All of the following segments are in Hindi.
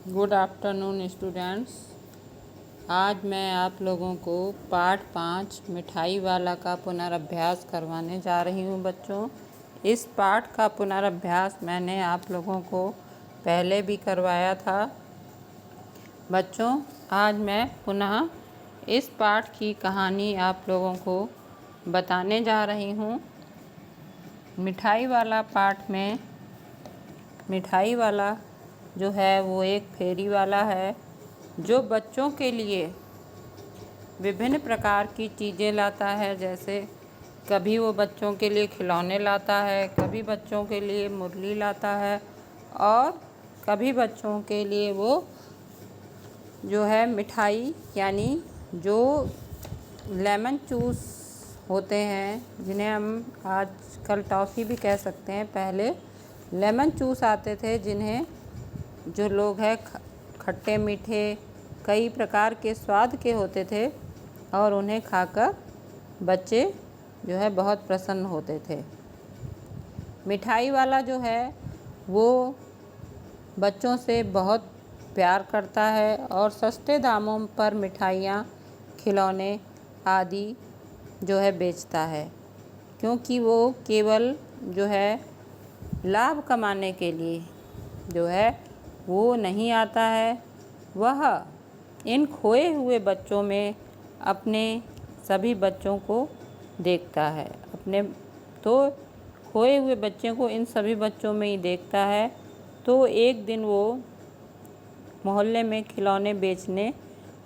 Good afternoon students. आज मैं आप लोगों को पाठ 5 मिठाई वाला का पुनर्अभ्यास करवाने जा रही हूँ बच्चों। इस पाठ का पुनर्अभ्यास मैंने आप लोगों को पहले भी करवाया था बच्चों। आज मैं पुनः इस पाठ की कहानी आप लोगों को बताने जा रही हूँ। मिठाई वाला पाठ में मिठाई वाला जो है वो एक फेरी वाला है जो बच्चों के लिए विभिन्न प्रकार की चीज़ें लाता है। जैसे कभी वो बच्चों के लिए खिलौने लाता है, कभी बच्चों के लिए मुरली लाता है और कभी बच्चों के लिए वो जो है मिठाई यानी जो लेमन जूस होते हैं, जिन्हें हम आजकल टॉफ़ी भी कह सकते हैं। पहले लेमन जूस आते थे जिन्हें जो लोग हैं खट्टे मीठे कई प्रकार के स्वाद के होते थे और उन्हें खाकर बच्चे जो है बहुत प्रसन्न होते थे। मिठाई वाला जो है वो बच्चों से बहुत प्यार करता है और सस्ते दामों पर मिठाइयाँ, खिलौने आदि जो है बेचता है, क्योंकि वो केवल जो है लाभ कमाने के लिए जो है वो नहीं आता है। वह इन खोए हुए बच्चों में अपने सभी बच्चों को देखता है, खोए हुए बच्चे को इन सभी बच्चों में ही देखता है। तो एक दिन वो मोहल्ले में खिलौने बेचने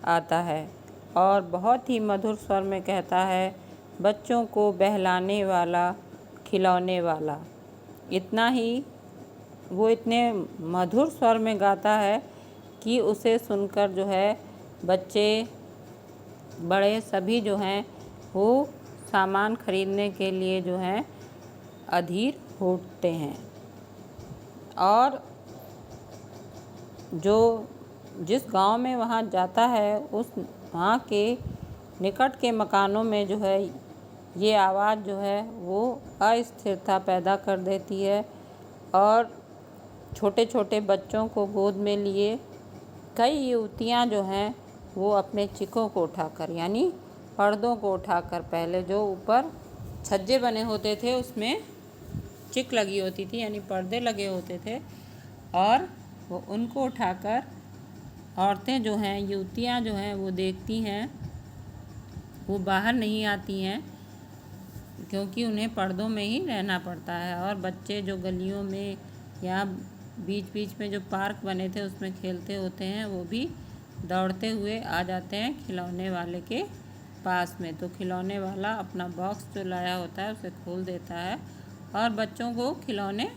आता है और बहुत ही मधुर स्वर में कहता है, बच्चों को बहलाने वाला खिलौने वाला। इतना ही वो इतने मधुर स्वर में गाता है कि उसे सुनकर जो है बच्चे बड़े सभी जो हैं वो सामान खरीदने के लिए जो हैं अधीर हो उठते हैं। और जो जिस गांव में वहाँ जाता है उस वहाँ के निकट के मकानों में जो है ये आवाज़ जो है वो अस्थिरता पैदा कर देती है और छोटे छोटे बच्चों को गोद में लिए कई युवतियाँ जो हैं वो अपने चिकों को उठाकर यानी पर्दों को उठाकर, पहले जो ऊपर छज्जे बने होते थे उसमें चिक लगी होती थी यानी पर्दे लगे होते थे, और वो उनको उठाकर औरतें जो हैं, युवतियाँ जो हैं वो देखती हैं, वो बाहर नहीं आती हैं क्योंकि उन्हें पर्दों में ही रहना पड़ता है। और बच्चे जो गलियों में या बीच बीच में जो पार्क बने थे उसमें खेलते होते हैं, वो भी दौड़ते हुए आ जाते हैं खिलौने वाले के पास में। तो खिलौने वाला अपना बॉक्स जो लाया होता है उसे खोल देता है और बच्चों को खिलौने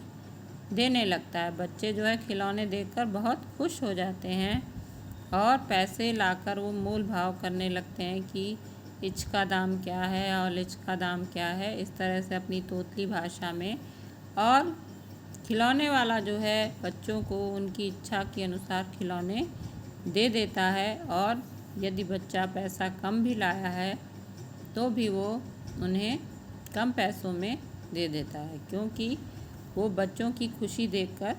देने लगता है। बच्चे जो है खिलौने देखकर बहुत खुश हो जाते हैं और पैसे लाकर वो मोल भाव करने लगते हैं कि इसका दाम क्या है और इसका दाम क्या है, इस तरह से अपनी तोतली भाषा में। और खिलौने वाला जो है बच्चों को उनकी इच्छा के अनुसार खिलौने दे देता है और यदि बच्चा पैसा कम भी लाया है तो भी वो उन्हें कम पैसों में दे देता है, क्योंकि वो बच्चों की खुशी देखकर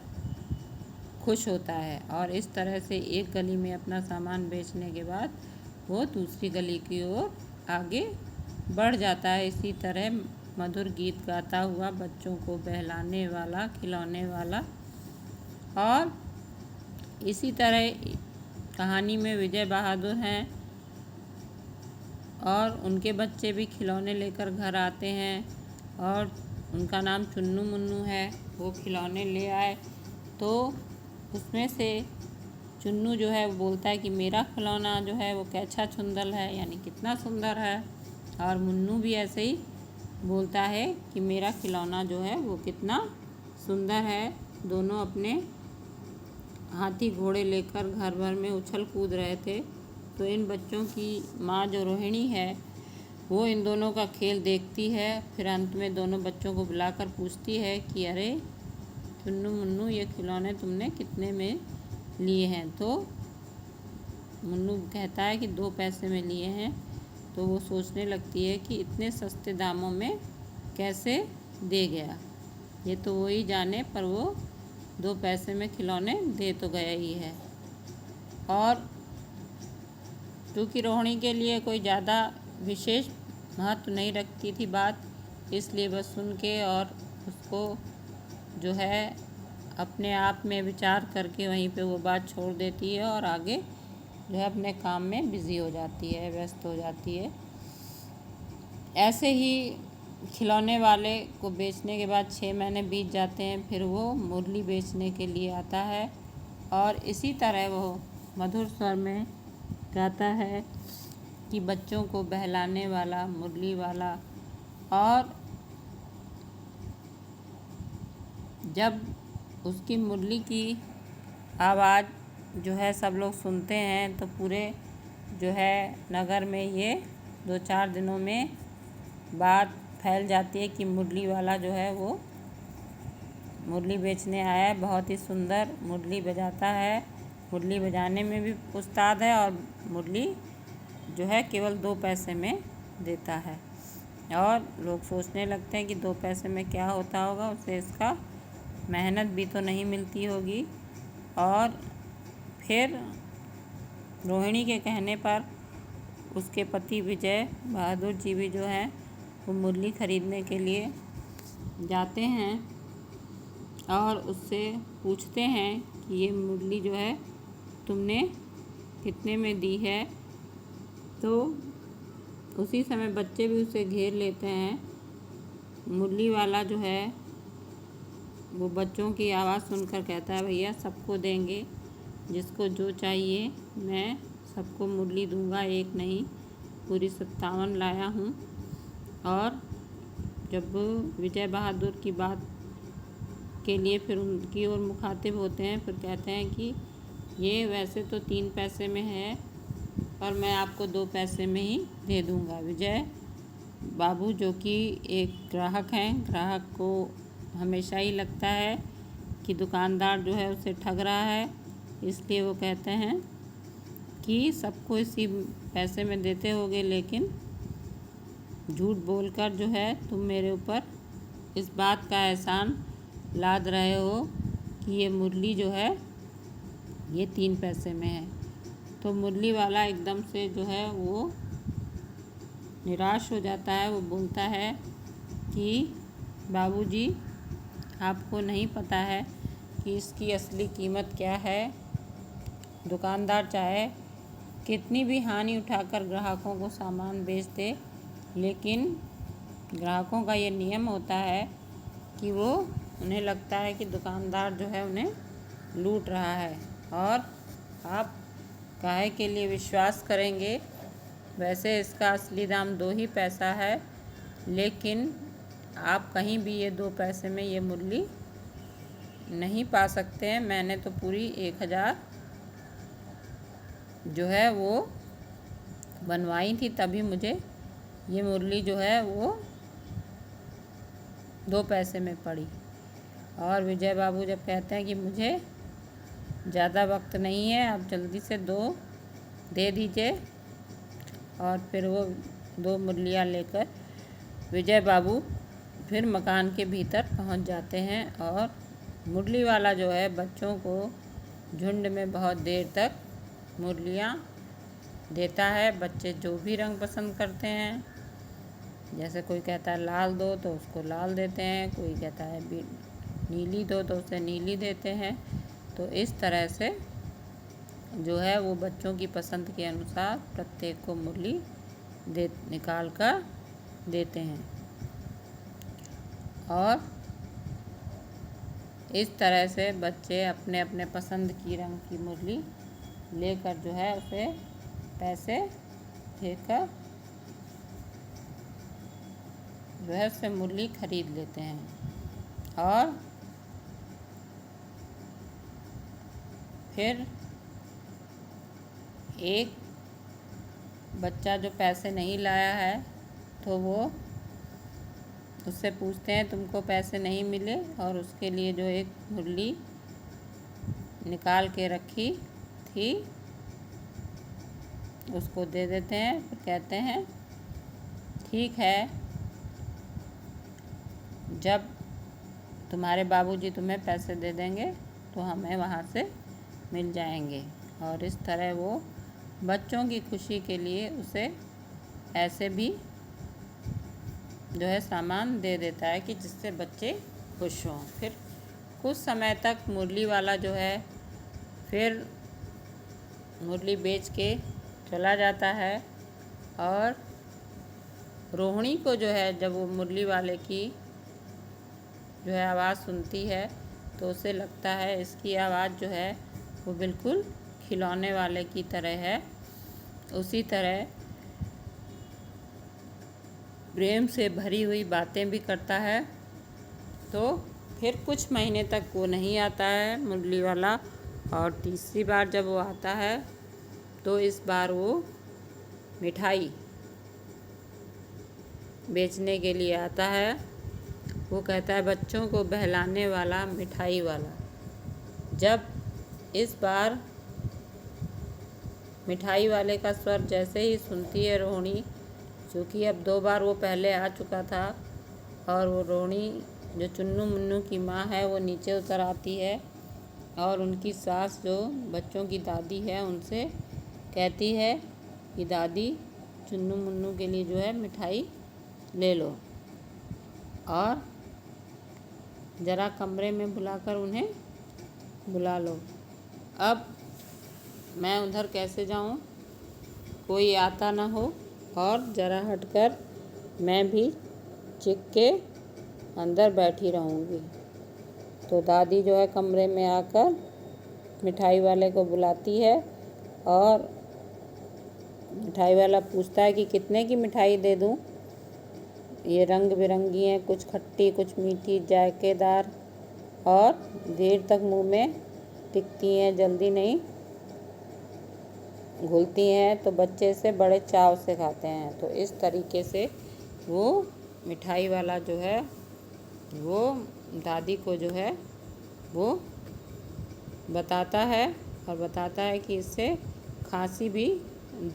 खुश होता है। और इस तरह से एक गली में अपना सामान बेचने के बाद वो दूसरी गली की ओर आगे बढ़ जाता है। इसी तरह मधुर गीत गाता हुआ बच्चों को बहलाने वाला खिलौने वाला। और इसी तरह कहानी में विजय बहादुर हैं और उनके बच्चे भी खिलौने लेकर घर आते हैं और उनका नाम चुन्नू मुन्नू है। वो खिलौने ले आए तो उसमें से चुन्नू जो है वो बोलता है कि मेरा खिलौना जो है वो कैसा सुंदर है, यानी कितना सुंदर है। और मुन्नू भी ऐसे ही बोलता है कि मेरा खिलौना जो है वो कितना सुंदर है। दोनों अपने हाथी घोड़े लेकर घर भर में उछल कूद रहे थे। तो इन बच्चों की माँ जो रोहिणी है वो इन दोनों का खेल देखती है। फिर अंत में दोनों बच्चों को बुलाकर पूछती है कि अरे चुन्नू मुन्नू, ये खिलौने तुमने कितने में लिए हैं? तो मुन्नू कहता है कि 2 पैसे में लिए हैं। तो वो सोचने लगती है कि इतने सस्ते दामों में कैसे दे गया, ये तो वो ही जाने, पर वो 2 पैसे में खिलौने दे तो गया ही है। और चूँकि रोहिणी के लिए कोई ज़्यादा विशेष महत्व नहीं रखती थी बात, इसलिए बस सुन के और उसको जो है अपने आप में विचार करके वहीं पे वो बात छोड़ देती है और आगे जो है अपने काम में बिज़ी हो जाती है, व्यस्त हो जाती है। ऐसे ही खिलौने वाले को बेचने के बाद 6 महीने बीत जाते हैं, फिर वो मुरली बेचने के लिए आता है और इसी तरह वो मधुर स्वर में गाता है कि बच्चों को बहलाने वाला मुरली वाला। और जब उसकी मुरली की आवाज़ जो है सब लोग सुनते हैं तो पूरे जो है नगर में ये 2-4 दिनों में बात फैल जाती है कि मुरली वाला जो है वो मुरली बेचने आया है, बहुत ही सुंदर मुरली बजाता है, मुरली बजाने में भी उस्ताद है और मुरली जो है केवल 2 पैसे में देता है। और लोग सोचने लगते हैं कि 2 पैसे में क्या होता होगा, उसे इसका मेहनत भी तो नहीं मिलती होगी। और फिर रोहिणी के कहने पर उसके पति विजय बहादुर जी भी जो हैं वो मुरली ख़रीदने के लिए जाते हैं और उससे पूछते हैं कि ये मुरली जो है तुमने कितने में दी है। तो उसी समय बच्चे भी उसे घेर लेते हैं। मुरली वाला जो है वो बच्चों की आवाज़ सुनकर कहता है, भैया सबको देंगे, जिसको जो चाहिए मैं सबको मुरली दूंगा, एक नहीं पूरी 57 लाया हूँ। और जब विजय बहादुर की बात के लिए फिर उनकी ओर मुखातिब होते हैं, फिर कहते हैं कि ये वैसे तो 3 पैसे में है पर मैं आपको 2 पैसे में ही दे दूंगा। विजय बाबू जो कि एक ग्राहक हैं, ग्राहक को हमेशा ही लगता है कि दुकानदार जो है उसे ठग रहा है, इसलिए वो कहते हैं कि सबको इसी पैसे में देते होगे, लेकिन झूठ बोलकर जो है तुम मेरे ऊपर इस बात का एहसान लाद रहे हो कि ये मुरली जो है ये 3 पैसे में है। तो मुरली वाला एकदम से जो है वो निराश हो जाता है। वो बोलता है कि बाबूजी आपको नहीं पता है कि इसकी असली कीमत क्या है। दुकानदार चाहे कितनी भी हानि उठाकर ग्राहकों को सामान बेच दे, लेकिन ग्राहकों का ये नियम होता है कि वो उन्हें लगता है कि दुकानदार जो है उन्हें लूट रहा है। और आप काहे के लिए विश्वास करेंगे, वैसे इसका असली दाम 2 ही पैसा है, लेकिन आप कहीं भी ये 2 पैसे में ये मुरली नहीं पा सकते हैं। मैंने तो पूरी 1000 जो है वो बनवाई थी, तभी मुझे ये मुरली जो है वो 2 पैसे में पड़ी। और विजय बाबू जब कहते हैं कि मुझे ज़्यादा वक्त नहीं है, आप जल्दी से 2 दे दीजिए, और फिर वो 2 मुरलियाँ लेकर विजय बाबू फिर मकान के भीतर पहुंच जाते हैं। और मुरली वाला जो है बच्चों को झुंड में बहुत देर तक मुरलियाँ देता है। बच्चे जो भी रंग पसंद करते हैं, जैसे कोई कहता है लाल दो तो उसको लाल देते हैं, कोई कहता है नीली दो तो उसे नीली देते हैं। तो इस तरह से जो है वो बच्चों की पसंद के अनुसार प्रत्येक को मुरली निकाल कर देते हैं। और इस तरह से बच्चे अपने अपने पसंद की रंग की मुरली लेकर जो है उसे पैसे देकर जो है उससे मुरली खरीद लेते हैं। और फिर एक बच्चा जो पैसे नहीं लाया है तो वो उससे पूछते हैं तुमको पैसे नहीं मिले, और उसके लिए जो एक मुरली निकाल के रखी थी उसको दे देते हैं। फिर कहते हैं ठीक है, जब तुम्हारे बाबूजी तुम्हें पैसे दे देंगे तो हमें वहाँ से मिल जाएंगे। और इस तरह वो बच्चों की खुशी के लिए उसे ऐसे भी जो है सामान दे देता है कि जिससे बच्चे खुश हों। फिर कुछ समय तक मुरली वाला जो है फिर मुरली बेच के चला जाता है और रोहिणी को जो है जब वो मुरली वाले की जो है आवाज़ सुनती है तो उसे लगता है इसकी आवाज़ जो है वो बिल्कुल खिलौने वाले की तरह है। उसी तरह प्रेम से भरी हुई बातें भी करता है। तो फिर कुछ महीने तक वो नहीं आता है मुरली वाला, और तीसरी बार जब वो आता है तो इस बार वो मिठाई बेचने के लिए आता है। वो कहता है बच्चों को बहलाने वाला मिठाई वाला। जब इस बार मिठाई वाले का स्वर जैसे ही सुनती है रोहिणी, क्योंकि अब 2 बार वो पहले आ चुका था, और वो रोहिणी जो चुन्नू मुन्नू की माँ है वो नीचे उतर आती है और उनकी सास जो बच्चों की दादी है उनसे कहती है कि दादी चुन्नू मुन्नू के लिए जो है मिठाई ले लो और ज़रा कमरे में बुलाकर उन्हें बुला लो। अब मैं उधर कैसे जाऊं, कोई आता ना हो, और ज़रा हटकर मैं भी चिक के अंदर बैठी रहूँगी। तो दादी जो है कमरे में आकर मिठाई वाले को बुलाती है और मिठाई वाला पूछता है कि कितने की मिठाई दे दूं? ये रंग बिरंगी हैं, कुछ खट्टी कुछ मीठी जायकेदार, और देर तक मुंह में टिकती हैं, जल्दी नहीं घुलती हैं, तो बच्चे से बड़े चाव से खाते हैं। तो इस तरीके से वो मिठाई वाला जो है वो दादी को जो है वो बताता है, और बताता है कि इससे खांसी भी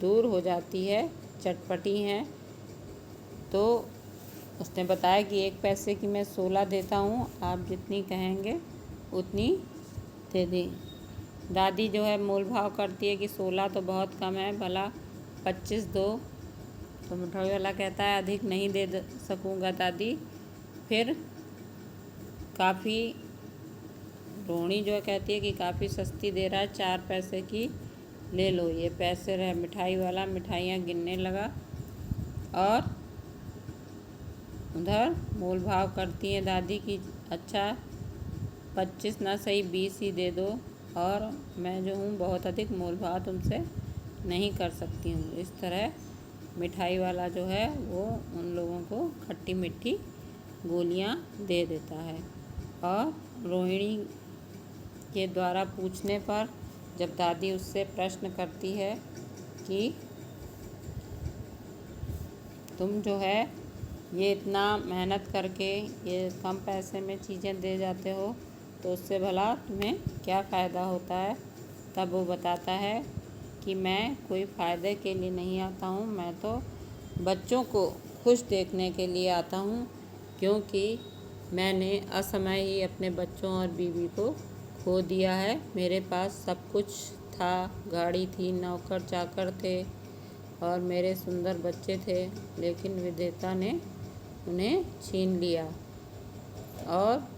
दूर हो जाती है, चटपटी हैं। तो उसने बताया कि 1 पैसे की मैं 16 देता हूँ, आप जितनी कहेंगे उतनी दे दी। दादी जो है मोल भाव करती है कि 16 तो बहुत कम है, भला 25 दो। तो मिठाई वाला कहता है अधिक नहीं दे सकूँगा दादी। फिर काफ़ी रोहिणी जो है कहती है कि काफ़ी सस्ती दे रहा है, 4 पैसे की ले लो, ये पैसे रहे। मिठाई वाला मिठाइयाँ गिनने लगा और उधर मोल भाव करती हैं दादी की अच्छा 25 ना सही 20 ही दे दो, और मैं जो हूँ बहुत अधिक मोल भाव तुमसे नहीं कर सकती हूँ। इस तरह मिठाई वाला जो है वो उन लोगों को खट्टी मीठी गोलियाँ दे देता है। और रोहिणी के द्वारा पूछने पर जब दादी उससे प्रश्न करती है कि तुम जो है ये इतना मेहनत करके ये कम पैसे में चीज़ें दे जाते हो, तो उससे भला तुम्हें क्या फ़ायदा होता है? तब वो बताता है कि मैं कोई फ़ायदे के लिए नहीं आता हूँ, मैं तो बच्चों को खुश देखने के लिए आता हूँ, क्योंकि मैंने असमय ही अपने बच्चों और बीवी को खो दिया है। मेरे पास सब कुछ था, गाड़ी थी, नौकर चाकर थे और मेरे सुंदर बच्चे थे, लेकिन विधाता ने उन्हें छीन लिया, और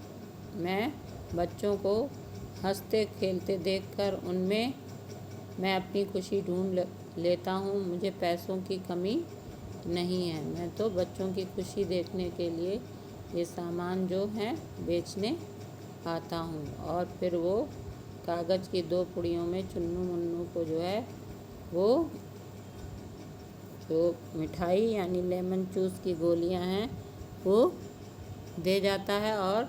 मैं बच्चों को हंसते खेलते देखकर उनमें मैं अपनी खुशी ढूंढ लेता हूँ। मुझे पैसों की कमी नहीं है, मैं तो बच्चों की खुशी देखने के लिए ये सामान जो हैं बेचने आता हूँ। और फिर वो कागज़ की 2 पुड़ियों में चुन्नू मुन्नू को जो है वो जो मिठाई यानी लेमन जूस की गोलियां हैं वो दे जाता है, और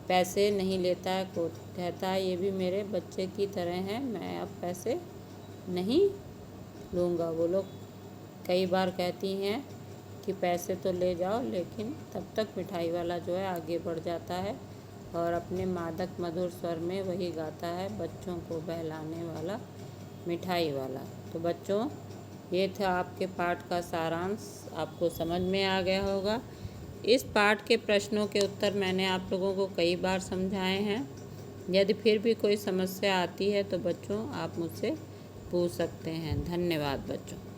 पैसे नहीं लेता है। को कहता है ये भी मेरे बच्चे की तरह है, मैं अब पैसे नहीं लूँगा। वो लोग कई बार कहती हैं कि पैसे तो ले जाओ, लेकिन तब तक मिठाई वाला जो है आगे बढ़ जाता है और अपने मादक मधुर स्वर में वही गाता है, बच्चों को बहलाने वाला मिठाई वाला। तो बच्चों, ये था आपके पाठ का सारांश, आपको समझ में आ गया होगा। इस पाठ के प्रश्नों के उत्तर मैंने आप लोगों को कई बार समझाए हैं, यदि फिर भी कोई समस्या आती है तो बच्चों आप मुझसे पूछ सकते हैं। धन्यवाद बच्चों।